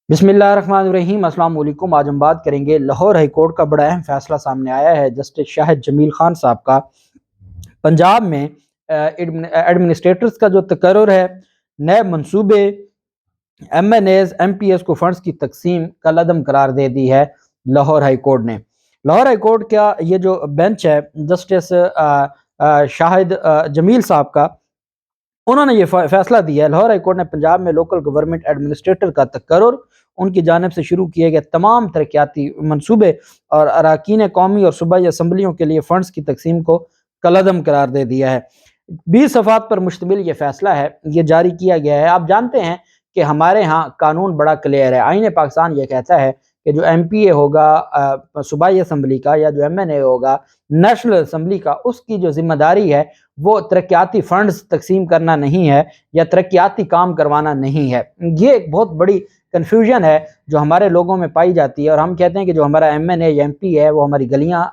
बिस्मिल्लाहिर्रहमानिर्रहीम। अस्सलाम वालेकुम। आज हम बात करेंगे लाहौर हाई कोर्ट का बड़ा अहम फैसला सामने आया है। जस्टिस शाहिद जमील खान साहब का पंजाब में एडमिनिस्ट्रेटर्स का जो तकर्रुर है, नए मंसूबे, MNAs MPS को फंड्स की तकसीम कलअदम करार दे दी है लाहौर हाई कोर्ट ने। लाहौर हाई कोर्ट का ये जो बेंच है जस्टिस शाहिद जमील साहब का, उन्होंने ये फैसला दिया है। लाहौर हाई कोर्ट ने पंजाब में लोकल गवर्नमेंट एडमिनिस्ट्रेटर का तकर्रुर, उनकी जानिब से शुरू किए गए तमाम तरक्याती मंसूबे और अरकान कौमी और सूबाई असम्बलियों के लिए फ़ंड्स की तकसीम को कलअदम करार दे दिया है। 20 सफ़ात पर मुश्तमिल ये फैसला है, ये जारी किया गया है। आप जानते हैं कि हमारे यहाँ कानून बड़ा क्लियर है। आईन पाकिस्तान ये कहता है कि जो MPA होगा सूबाई असम्बली का, या जो MNA होगा नेशनल असम्बली का, उसकी जो जिम्मेदारी है वो तरक्याती फ़ंड्स तकसीम करना नहीं है या तरक्याती काम करवाना नहीं है। ये एक बहुत बड़ी कन्फ्यूजन है जो हमारे लोगों में पाई जाती है, और हम कहते हैं कि जो हमारा MNA या MP है वो हमारी गलियां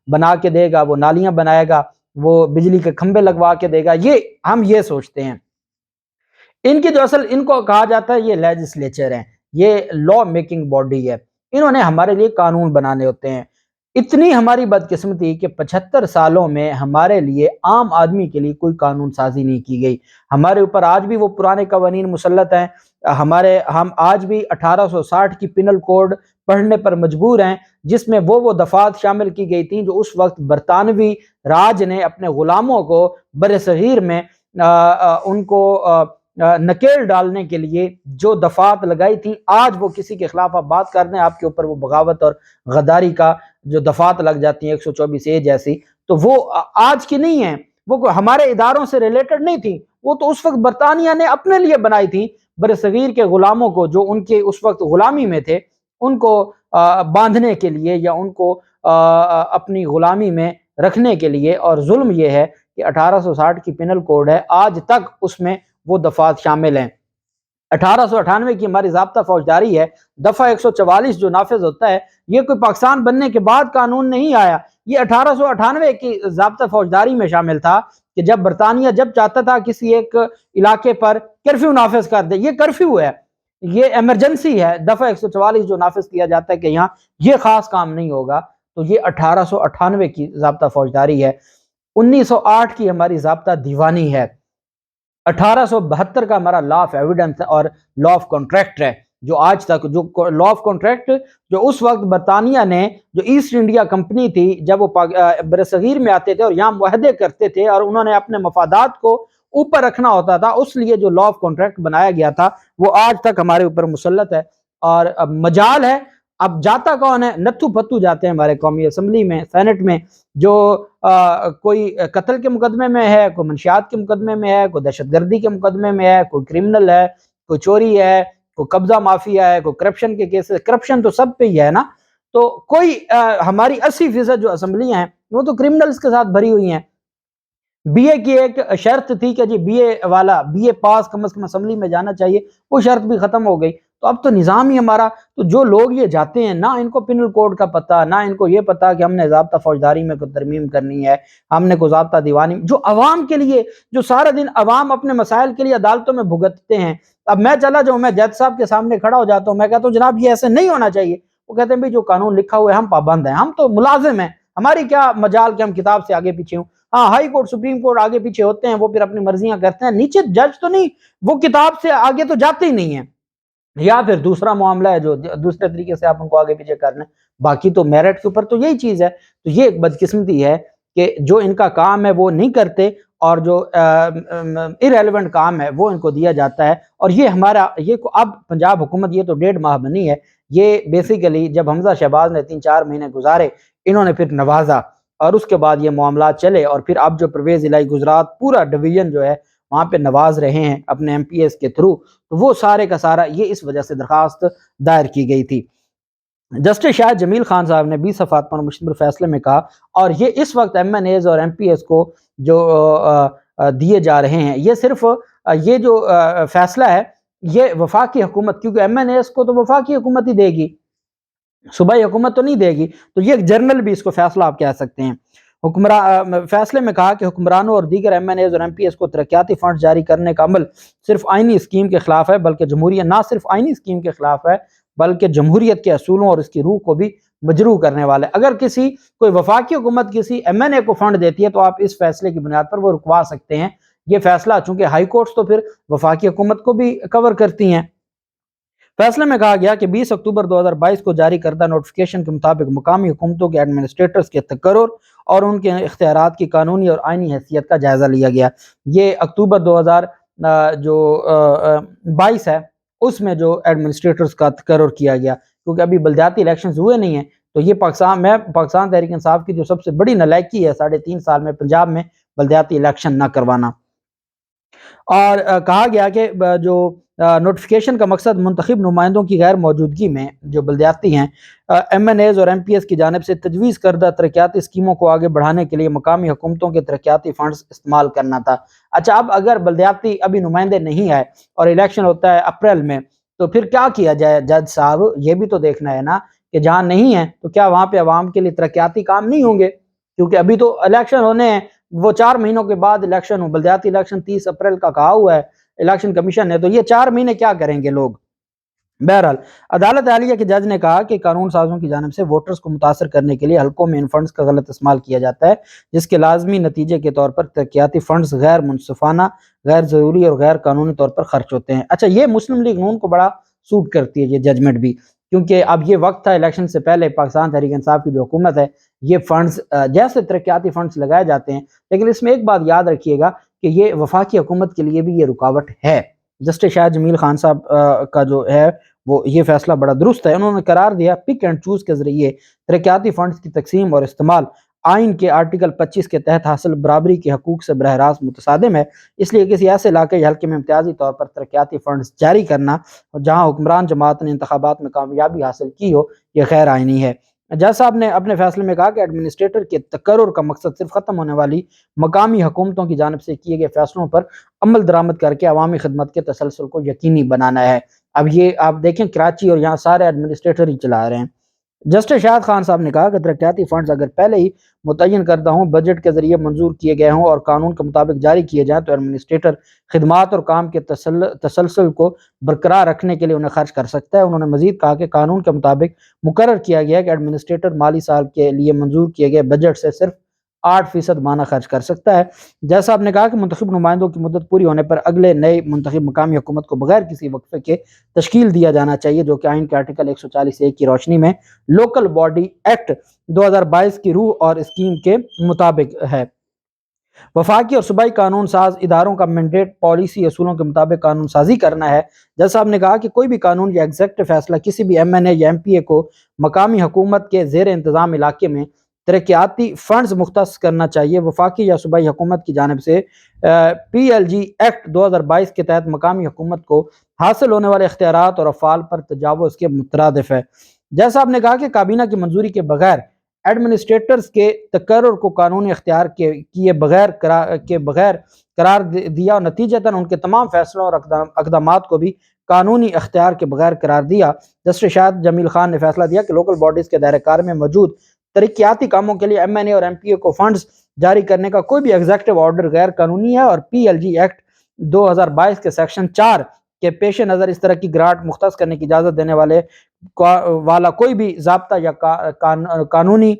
बना के देगा, वो नालियां बनाएगा, वो बिजली के खंभे लगवा के देगा। हम ये सोचते हैं। इनकी जो असल, इनको कहा जाता है ये लेजिस्लेचर है, ये लॉ मेकिंग बॉडी है, इन्होंने हमारे लिए कानून बनाने होते हैं। इतनी हमारी बदकिस्मती कि 75 सालों में हमारे लिए, आम आदमी के लिए कोई कानून साजी नहीं की गई। हमारे ऊपर आज भी वो पुराने कवानीन मुसल्लत हैं। हम आज भी 1860 की पिनल कोड पढ़ने पर मजबूर हैं, जिसमें वो दफात शामिल की गई थी जो उस वक्त बरतानवी राज ने अपने गुलामों को बरसगीर में उनको नकेल डालने के लिए जो दफात लगाई थी। आज वो किसी के खिलाफ आप बात कर रहे हैं, आपके ऊपर वो बगावत और गद्दारी का जो दफात लग जाती है 124A जैसी, तो वो आज की नहीं है, वो हमारे इदारों से रिलेटेड नहीं थी। वो तो उस वक्त बरतानिया ने अपने लिए बनाई थी, बरसगीर के गुलामों को जो उनके उस वक्त गुलामी में थे उनको बांधने के लिए, या उनको अपनी गुलामी में रखने के लिए। और जुल्म ये है कि 1860 की पिनल कोड है, आज तक उसमें वो दफात शामिल हैं। 1898 की हमारी ज़ाब्ता फौजदारी है, दफ़ा 144 जो नाफिज होता है, ये कोई पाकिस्तान बनने के बाद कानून नहीं आया, ये 1898 की ज़ाब्ता फौजदारी में शामिल था कि जब बरतानिया जब चाहता था किसी एक इलाके पर कर्फ्यू नाफिज कर दे, ये कर्फ्यू है, ये इमरजेंसी है। दफ़ा 144 जो नाफिज किया जाता है कि यहाँ ये खास काम नहीं होगा, तो ये 1898 की ज़ाब्ता फौजदारी है। 1908 की हमारी ज़ाब्ता दीवानी है। 1872 का हमारा लॉ ऑफ एविडेंस और लॉ ऑफ कॉन्ट्रैक्ट है, जो आज तक, जो लॉ ऑफ कॉन्ट्रैक्ट जो उस वक्त बरतानिया ने, जो ईस्ट इंडिया कंपनी थी, जब वो बरसगीर में आते थे और यहाँ मुआहदे करते थे और उन्होंने अपने मफादात को ऊपर रखना होता था, उस लिए जो लॉ ऑफ कॉन्ट्रैक्ट बनाया गया था वो आज तक हमारे ऊपर मुसल्लत है। और अब मजाल है, अब जाता कौन है? नत्थू पत्तू जाते हैं हमारे कौमी असम्बली में, सेनेट में, जो कोई कत्ल के मुकदमे में है, कोई मंशियात के मुकदमे में है, कोई दहशतगर्दी के मुकदमे में है, कोई क्रिमिनल है, कोई चोरी है, कोई कब्जा माफिया है, कोई करप्शन के केस है। करप्शन तो सब पे ही है ना, तो कोई हमारी 80% जो असम्बलियां हैं वो तो क्रिमिनल्स के साथ भरी हुई हैं। BA की एक शर्त थी कि जी BA वाला BA पास कम से कम असम्बली में जाना चाहिए, वो शर्त भी खत्म हो गई। तो अब तो निज़ाम ही हमारा, तो जो लोग ये जाते हैं ना, इनको पिनल कोड का पता, ना इनको ये पता कि हमने ज़ाब्ता फौजदारी में कोई तरमीम करनी है, हमने कोई ज़ाब्ता दीवानी, जो अवाम के लिए, जो सारा दिन अवाम अपने मसाइल के लिए अदालतों में भुगतते हैं। अब मैं चला जाऊँ, मैं जज साहब के सामने खड़ा हो जाता हूँ, मैं कहता हूँ जनाब ये ऐसे नहीं होना चाहिए, वो कहते हैं भाई जो कानून लिखा हुआ है हम पाबंद हैं, हम तो मुलाजिम हैं, हमारी क्या मजाल कि हम किताब से आगे पीछे हूँ। हाँ, हाई कोर्ट सुप्रीम कोर्ट आगे पीछे होते हैं, वो फिर अपनी मर्जियां करते हैं, नीचे जज तो नहीं, वो किताब से आगे तो जाते ही नहीं है। या फिर दूसरा मामला है जो दूसरे तरीके से आप उनको आगे पीछे करना है, बाकी तो मेरिट के ऊपर तो यही चीज है। तो ये एक बदकिस्मती है कि जो इनका काम है वो नहीं करते, और जो इरेलीवेंट काम है वो इनको दिया जाता है। और ये हमारा, ये अब पंजाब हुकूमत, ये तो 1.5 माह बनी है, ये बेसिकली जब हमजा शहबाज ने 3-4 महीने गुजारे, इन्होंने फिर नवाजा, और उसके बाद ये मामला चले, और फिर अब जो परवेज इलाही गुजरात पूरा डिवीजन जो है वहाँ पे नवाज रहे हैं अपने MPS के थ्रू, तो वो सारे का सारा ये इस वजह से दरखास्त दायर की गई थी। जस्टिस शाहिद जमील खान साहब ने 20 सफ़ात पर मुश्तमिल फैसले में कहा, और ये इस वक्त MNAs और MPS को जो दिए जा रहे हैं, ये सिर्फ ये जो फैसला है ये वफाकी हुकूमत, क्योंकि MNAs को तो वफाकी हुकूमत ही देगी, सूबाई हुकूमत तो नहीं देगी, तो ये एक जर्नल भी इसको फैसला आप कह सकते हैं। फैसले में कहा कि हुक्मरानों और दीगर MNAs और MPs को तरक्याती फंड जारी करने का अमल सिर्फ आइनी स्कीम के खिलाफ है, बल्कि जमहूरियत ना सिर्फ आइनी स्कीम के खिलाफ है बल्कि जमहूरियत के असूलों और इसकी रूह को भी मजरू करने वाला है। अगर कोई वफाकी हुकूमत किसी MNA को फंड देती है तो आप इस फैसले की बुनियाद पर वो रुकवा सकते हैं। ये फैसला चूंकि हाई कोर्ट्स तो फिर वफाकी हुकूमत को भी कवर करती हैं। फैसले में कहा गया कि 20 अक्टूबर 2022 को जारी करदा नोटिफिकेशन के मुताबिक मुकामी हुकूमतों के एडमिनिस्ट्रेटर्स के तकर्रुर और उनके इख्तियारात की कानूनी और आइनी हैसियत का जायजा लिया गया। ये अक्टूबर 2022 है उसमें जो एडमिनिस्ट्रेटर्स का तकर्रुर किया गया, क्योंकि अभी बलदियाती इलेक्शंस हुए नहीं हैं। तो ये पाकिस्तान तहरीक इंसाफ की जो सबसे बड़ी नालायकी है 3.5 साल में पंजाब में बलदियाती इलेक्शन ना करवाना। और कहा गया कि जो नोटिफिकेशन का मकसद मुंतखब नुमाइंदों की गैर मौजूदगी में जो बलदियाती हैं MNAs और MPs की जानिब से तजवीज़ करदा तरक्याती स्कीमों को आगे बढ़ाने के लिए मकामी हुकूमतों के तरक्याती फंड्स इस्तेमाल करना था। अच्छा, अब अगर बलदियाती अभी नुमाइंदे नहीं आए और इलेक्शन होता है अप्रैल में, तो फिर क्या किया जाए जज साहब? ये भी तो देखना है ना कि जहाँ नहीं है तो क्या वहाँ पे अवाम के लिए तरक्याती काम नहीं होंगे? क्योंकि अभी तो इलेक्शन होने हैं, वो 4 महीनों के बाद इलेक्शन हो, बलदियाती इलेक्शन 30 अप्रैल का कहा हुआ है इलेक्शन कमीशन ने, तो ये 4 महीने क्या करेंगे लोग? बहरहाल अदालत आलिया के जज ने कहा कि कानून साजों की जानिब से वोटर्स को मुतासर करने के लिए हल्कों में इन फंड्स का गलत इस्तेमाल किया जाता है, जिसके लाजमी नतीजे के तौर पर तरक्याती फंड्स गैर मुनसिफाना, गैर ज़रूरी और गैर कानूनी तौर पर खर्च होते हैं। अच्छा, ये मुस्लिम लीग नून को बड़ा सूट करती है ये जजमेंट भी, क्योंकि अब ये वक्त था इलेक्शन से पहले पाकिस्तान तहरीक इंसाफ की जो हुकूमत है, ये फंड्स जैसे तरक्याती फंड्स लगाए जाते हैं, लेकिन इसमें एक बात याद रखिएगा कि ये वफाकी हुकूमत के लिए भी ये रुकावट है। जस्टिस शाह जमील खान साहब का जो है वो ये फैसला बड़ा दुरुस्त है। उन्होंने करार दिया पिक एंड चूज के जरिए तरक्याती फंड्स की तकसीम और इस्तेमाल आइन के आर्टिकल 25 के तहत हासिल बराबरी के हकूक से बरह रास्त मुतसादिम है। इसलिए किसी ऐसे इलाके या हल्के में इम्तियाजी तौर पर तरक्याती फंड्स जारी करना जहाँ हुक्मरान जमात ने इंतखाबात में कामयाबी हासिल की हो, यह गैर आइनी है। जज साहब ने अपने फैसले में कहा कि एडमिनिस्ट्रेटर के तकर्रुर का मकसद सिर्फ खत्म होने वाली मकामी हुकूमतों की जानिब से किए गए फैसलों पर अमल दरामद करके अवामी खिदमत के तसलसल को यकीनी बनाना है। अब ये आप देखें कराची और यहाँ सारे एडमिनिस्ट्रेटर ही चला रहे हैं। जस्टिस शाहिद खान साहब ने कहा कि तरक्याती फंड्स अगर पहले ही मुतय्यन करदा हों, बजट के जरिए मंजूर किए गए हों और कानून के मुताबिक जारी किए जाएँ, तो एडमिनिस्ट्रेटर खिदमात और काम के तसलसल को बरकरार रखने के लिए उन्हें खर्च कर सकता है। उन्होंने मजीद कहा कि कानून के मुताबिक मुकर्रर किया गया है कि एडमिनिस्ट्रेटर माली साल के लिए मंजूर किए गए बजट से सिर्फ 8% माना खर्च कर सकता है। जैसा आपने कहा कि मुंतखब नुमाइंदों की मुद्दत पूरी होने पर अगले नए मुंतखब मकामी हुकूमत को बगैर किसी वक्फे के तश्कील दिया जाना चाहिए, जो कि आइन के आर्टिकल 140 की रोशनी में लोकल बॉडी एक्ट 2022 की रूह और स्कीम के मुताबिक है। वफाकी और सूबाई कानून साज इदारों का मैंडेट पॉलिसी असूलों के मुताबिक कानून साजी करना है। जैसा आपने कहा कि कोई भी कानून या एग्जेक्टिव फैसला किसी भी MNA या MPA को मकामी हुकूमत के जेर इंतजाम इलाके में तरक्याती फंड्स मुख्तस करना चाहिए। वफाकी या सूबाई हुकूमत की जानिब से PLG एक्ट 2022 के तहत मकामी हुकूमत को हासिल होने वाले इख्तियारात और अफ़ाल पर तजावुज़ के मुतरादिफ है। जैसा आपने कहा कि काबीना की मंजूरी के बगैर एडमिनिस्ट्रेटर्स के तकर्रुर को कानूनी इख्तियार किए बगैर करार दिया और नतीजतन उनके तमाम फैसलों और अक़दामात को भी कानूनी इख्तियार के बगैर करार दिया। जस्टिस शाहिद जमील खान ने फैसला दिया कि लोकल बॉडीज़ के दायरे कार में मौजूद तरक्याती कामों के लिए MNA और MPA को फंड्स जारी करने का कोई भी एग्जेक्टिव ऑर्डर गैर कानूनी है और PLG एक्ट 2022 के सेक्शन 4 के पेश नज़र इस तरह की ग्रांट मुख्तस करने की इजाज़त देने वाला कोई भी ज़ाब्ता या कानून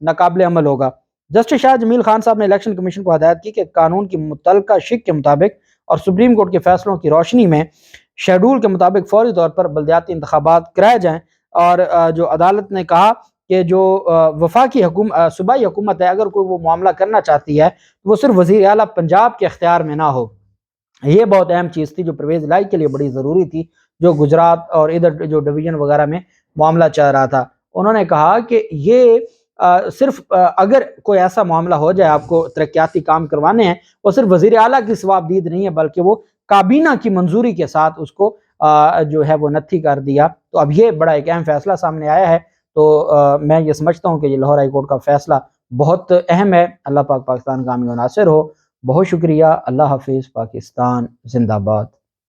नाकाबिल अमल होगा। जस्टिस शाह जमील खान साहब ने इलेक्शन कमीशन को हदायत की कि कानून की मुतल्लका शिक के मुताबिक और सुप्रीम कोर्ट के फैसलों की रोशनी में शेड्यूल के मुताबिक फौरी तौर पर बलदियाती इंतखाबात कराए जाएँ। और जो अदालत ने कहा कि जो वफाकी सूबाई हुकूमत है, अगर कोई वो मामला करना चाहती है तो वो सिर्फ वज़ीर आला पंजाब के इख्तियार में ना हो। ये बहुत अहम चीज़ थी जो परवेज़ इलाही के लिए बड़ी ज़रूरी थी, जो गुजरात और इधर जो डिवीज़न वगैरह में मामला चल रहा था। उन्होंने कहा कि ये सिर्फ अगर कोई ऐसा मामला हो जाए, आपको तरक्याती काम करवाने हैं, वो सिर्फ वज़ीर आला की सवाबदीद नहीं है, बल्कि वो काबीना की मंजूरी के साथ उसको जो है वो नत्थी कर दिया। तो अब ये बड़ा एक अहम फैसला सामने आया है। तो मैं ये समझता हूँ कि ये लाहौर हाई कोर्ट का फैसला बहुत अहम है। अल्लाह पाक पाकिस्तान का आमीन व नासिर हो। बहुत शुक्रिया। अल्लाह हाफिज़। पाकिस्तान जिंदाबाद।